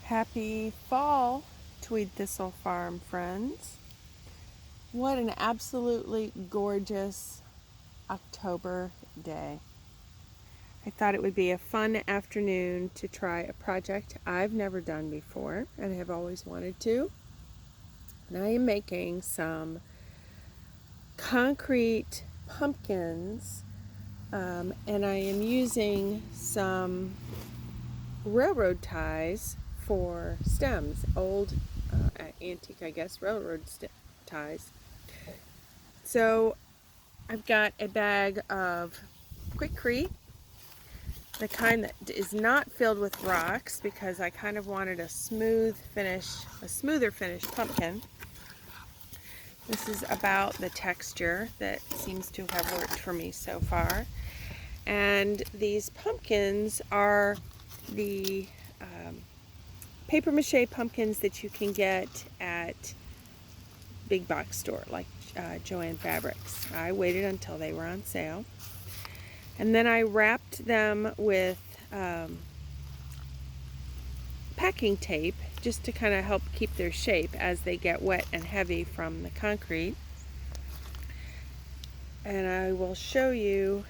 Happy fall, Tweed Thistle Farm friends. What an absolutely gorgeous October day. I thought it would be a fun afternoon to try a project I've never done before and have always wanted to. And I am making some concrete pumpkins and I am using some railroad ties for stems, old antique, I guess, railroad ties. So I've got a bag of Quikrete, the kind that is not filled with rocks because I kind of wanted a smoother finish pumpkin. This is about the texture that seems to have worked for me so far. And these pumpkins are the paper mache pumpkins that you can get at big box store like Joann Fabrics. I waited until they were on sale, and then I wrapped them with packing tape just to kind of help keep their shape as they get wet and heavy from the concrete. And I will show you,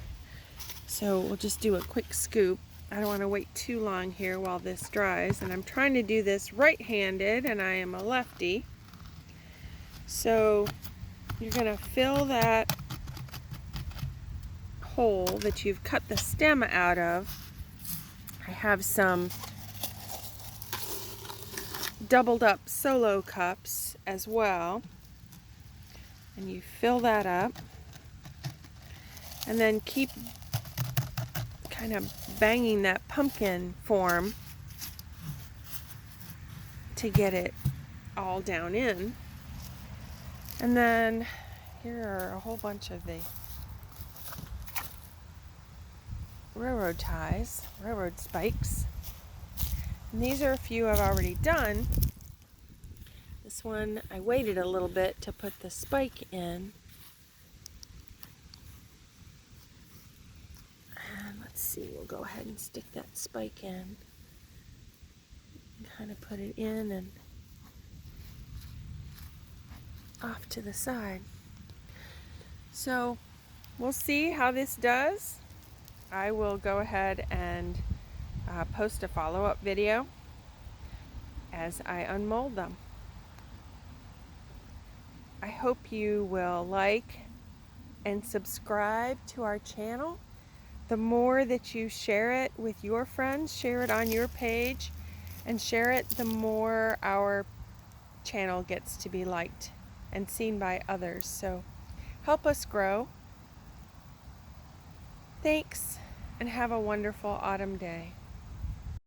so we'll just do a quick scoop. I don't want to wait too long here while this dries, and I'm trying to do this right-handed and I am a lefty. So you're going to fill that hole that you've cut the stem out of. I have some doubled up solo cups as well, and you fill that up and then keep kind of banging that pumpkin form to get it all down in. And then here are a whole bunch of the railroad ties, railroad spikes. And these are a few I've already done. This one I waited a little bit to put the spike in. And let's see, we'll go ahead and stick that spike in. Kind of put it in and off to the side. So we'll see how this does. I will go ahead and post a follow-up video as I unmold them. I hope you will like and subscribe to our channel. The more that you share it with your friends, share it on your page, and share it, the more our channel gets to be liked and seen by others. So help us grow. Thanks, and have a wonderful autumn day.